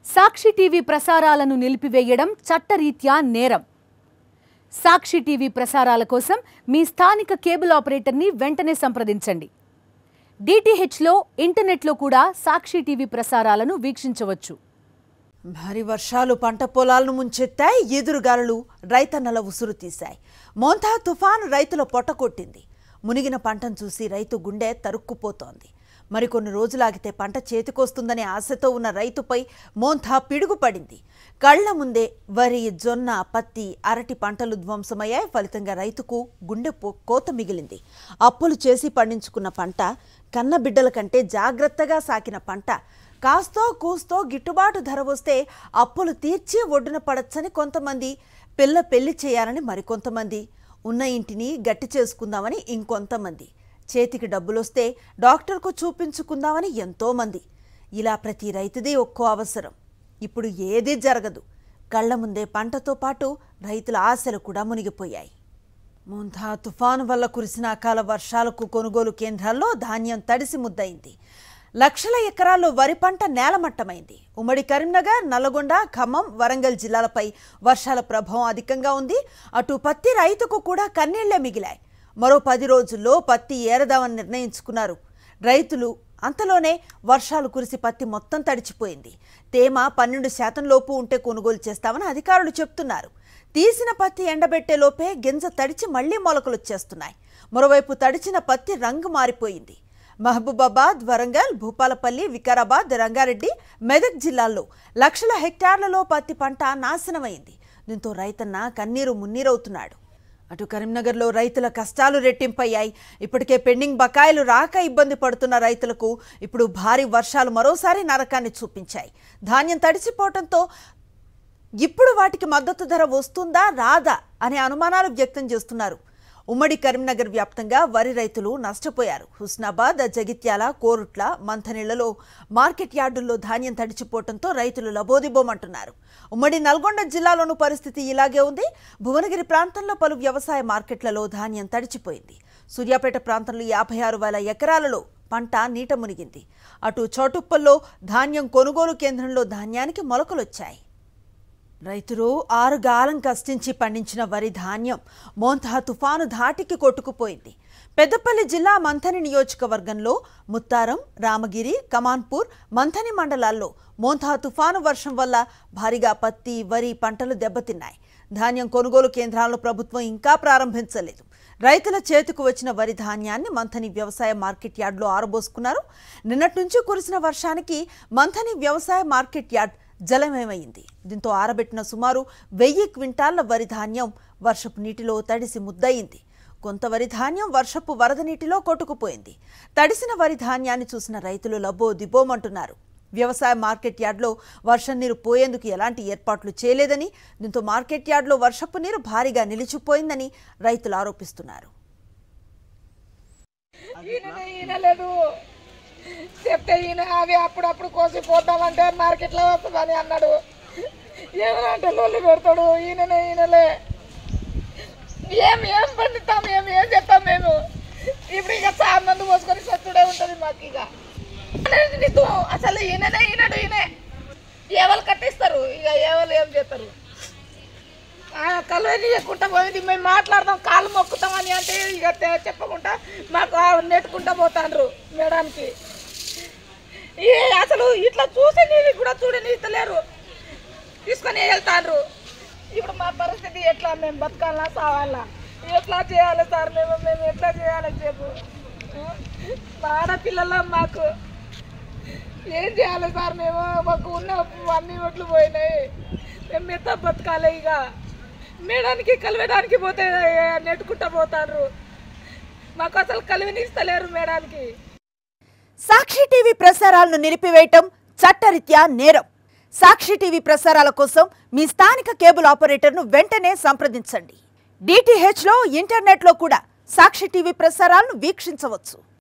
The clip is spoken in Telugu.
సాక్షి టీవీ ప్రసారాలను నిలిపివేయడం చట్టరీత్యా నేరం. సాక్షి టీవీ ప్రసారాల కోసం మీ స్థానిక కేబుల్ ఆపరేటర్ని వెంటనే సంప్రదించండి. డిటిహెచ్లో, ఇంటర్నెట్లో కూడా సాక్షి టీవీ ప్రసారాలను వీక్షించవచ్చు. భారీ వర్షాలు పంట పొలాలను ముంచెత్తాయి. ఎదురుగాలులు రైతన్నల ఉసురు తీశాయి. మోంతా తుఫాను రైతుల పొట్టకొట్టింది. మునిగిన పంటను చూసి రైతు గుండె తరుక్కుపోతోంది. మరికొన్ని రోజులాగితే పంట చేతికొస్తుందనే ఆశతో ఉన్న రైతుపై మోంతా పిడుగుపడింది. కళ్ల ముందే వరి, జొన్న, పత్తి, అరటి పంటలు ధ్వంసమయ్యాయి. ఫలితంగా రైతుకు గుండె కోత మిగిలింది. అప్పులు చేసి పండించుకున్న పంట, కన్న బిడ్డల కంటే జాగ్రత్తగా సాకిన పంట కాస్తో కూస్తో గిట్టుబాటు ధర వస్తే అప్పులు తీర్చి ఒడ్డున పడచ్చని కొంతమంది, పెళ్లి చేయాలని మరికొంతమంది, ఉన్న ఇంటిని గట్టి చేసుకుందామని ఇంకొంతమంది, చేతికి డబ్బులొస్తే డాక్టర్కు చూపించుకుందామని ఎంతోమంది. ఇలా ప్రతి రైతుదే ఒక్కో అవసరం. ఇప్పుడు ఏదీ జరగదు. కళ్ల ముందే పంటతో పాటు రైతుల ఆశలు కూడా మునిగిపోయాయి. మోంతా తుఫాను వల్ల కురిసిన అకాల వర్షాలకు కొనుగోలు కేంద్రాల్లో ధాన్యం తడిసి ముద్దయింది. లక్షల ఎకరాల్లో వరి పంట నేలమట్టమైంది. ఉమ్మడి కరీంనగర్, నల్గొండ, ఖమ్మం, వరంగల్ జిల్లాలపై వర్షాల ప్రభావం అధికంగా ఉంది. అటు పత్తి రైతుకు కూడా కన్నీళ్లే మిగిలాయి. మరో 10 రోజుల్లో పత్తి ఏరదామని నిర్ణయించుకున్నారు రైతులు. అంతలోనే వర్షాలు కురిసి పత్తి మొత్తం తడిచిపోయింది. తేమ 12% లోపు ఉంటే కొనుగోలు చేస్తామని అధికారులు చెప్తున్నారు. తీసిన పత్తి ఎండబెట్టే లోపే గింజ తడిచి మళ్లీ మొలకలు వచ్చేస్తున్నాయి. మరోవైపు తడిచిన పత్తి రంగు మారిపోయింది. మహబూబాబాద్, వరంగల్, భూపాలపల్లి, వికారాబాద్, రంగారెడ్డి, మెదక్ జిల్లాల్లో లక్షల హెక్టార్లలో పత్తి పంట నాశనమైంది. దీంతో రైతన్న కన్నీరు మున్నీరవుతున్నాడు. అటు కరీంనగర్లో రైతుల కష్టాలు రెట్టింపయ్యాయి. ఇప్పటికే పెండింగ్ బకాయిలు రాక ఇబ్బంది పడుతున్న రైతులకు ఇప్పుడు భారీ వర్షాలు మరోసారి నరకాన్ని చూపించాయి. ధాన్యం తడిసిపోవడంతో ఇప్పుడు వాటికి మద్దతు ధర వస్తుందా రాదా అనే అనుమానాలు వ్యక్తం చేస్తున్నారు. ఉమ్మడి కరీంనగర్ వ్యాప్తంగా వరి రైతులు నష్టపోయారు. హుస్నాబాద్, జగిత్యాల, కోరుట్ల, మంథనిళ్లలో మార్కెట్ యార్డుల్లో ధాన్యం తడిచిపోవడంతో రైతులు లబోదిబోమంటున్నారు. ఉమ్మడి నల్గొండ జిల్లాలోనూ పరిస్థితి ఇలాగే ఉంది. భువనగిరి ప్రాంతంలో పలు వ్యవసాయ మార్కెట్లలో ధాన్యం తడిచిపోయింది. సూర్యాపేట ప్రాంతంలో 56,000 ఎకరాలలో పంట నీట మునిగింది. అటు చౌటుప్పల్లో ధాన్యం కొనుగోలు కేంద్రంలో ధాన్యానికి మొలకలొచ్చాయి. రైతులు 6 గాలం కష్టించి పండించిన వరి ధాన్యం మోంతా తుఫాను ధాటికి కొట్టుకుపోయింది. పెద్దపల్లి జిల్లా మంథని నియోజకవర్గంలో ముత్తారం, రామగిరి, కమాన్పూర్, మంథని మండలాల్లో మోంతా తుఫాను వర్షం వల్ల భారీగా పత్తి, వరి పంటలు దెబ్బతిన్నాయి. ధాన్యం కొనుగోలు కేంద్రాలను ప్రభుత్వం ఇంకా ప్రారంభించలేదు. రైతుల చేతికి వచ్చిన వరి ధాన్యాన్ని మంథని వ్యవసాయ మార్కెట్ యార్డులో ఆరబోసుకున్నారు. నిన్నటి నుంచి కురిసిన వర్షానికి మంథని వ్యవసాయ మార్కెట్ యార్డ్ జలమయమైంది. దీంతో ఆరబెట్టిన సుమారు 1000 క్వింటాళ్ల వరి ధాన్యం వర్షపు నీటిలో తడిసి ముద్దయింది. కొంత వరి ధాన్యం వర్షపు వరద నీటిలో కొట్టుకుపోయింది. తడిసిన వరి ధాన్యాన్ని చూసిన రైతులు లబ్బో దిబ్బోమంటున్నారు. వ్యవసాయ మార్కెట్ యార్డులో వర్షం నీరు పోయేందుకు ఎలాంటి ఏర్పాట్లు చేయలేదని, దీంతో మార్కెట్ యార్డులో వర్షపు నీరు భారీగా నిలిచిపోయిందని రైతులు ఆరోపిస్తున్నారు. చెప్తే ఈయన అవి అప్పుడప్పుడు కోసి పోతామంటే మార్కెట్లో వస్తుందని అన్నాడు. ఏమనంటే లొల్లి పెడతాడు ఈయనలే. ఏం పండిస్తాం, ఏం చెప్తాం మేము. ఇప్పుడు ఇక చాలా మంది పోసుకొని సత్తుడే ఉంటుంది మాకు. ఇక అసలు ఈయనే ఎవరు కట్టిస్తారు, ఇక ఎవరు ఏం చేస్తారు. కలువని ఎక్కుంటా పోయింది. మేము మాట్లాడదాం, కాళ్ళు మొక్కుతామని అంటే ఇక చెప్పకుండా మాకు నెట్టుకుంటా పోతాండ్రు మేడానికి. అసలు ఇట్లా చూసి నీళ్ళు కూడా చూడనిస్తలేరు, తీసుకొని వెళ్తాండ్రు. ఇప్పుడు మా పరిస్థితి ఎట్లా? మేము బతకాలా సావాలా? ఎట్లా చేయాలి సార్? మేము ఎట్లా చేయాలి చెప్పు. మా ఆడపిల్లల మాకు ఏం చేయాలి సార్? మాకు ఉన్న అన్ని ఒట్లు పోయినాయి. మేము ఎంత బతకాలి? ఇక మేడానికి కలివడానికి పోతే నెట్టుకుంటా పోతారు. మాకు అసలు కలివినిస్తలేరు మేడానికి. సాక్షి టీవీ ప్రసారాలను నిలిపివేయటం చట్టరీత్యా నేరం. సాక్షి టీవీ ప్రసారాల కోసం మీ స్థానిక కేబుల్ ఆపరేటర్ను వెంటనే సంప్రదించండి. డిటిహెచ్లో, ఇంటర్నెట్లో కూడా సాక్షి టీవీ ప్రసారాలను వీక్షించవచ్చు.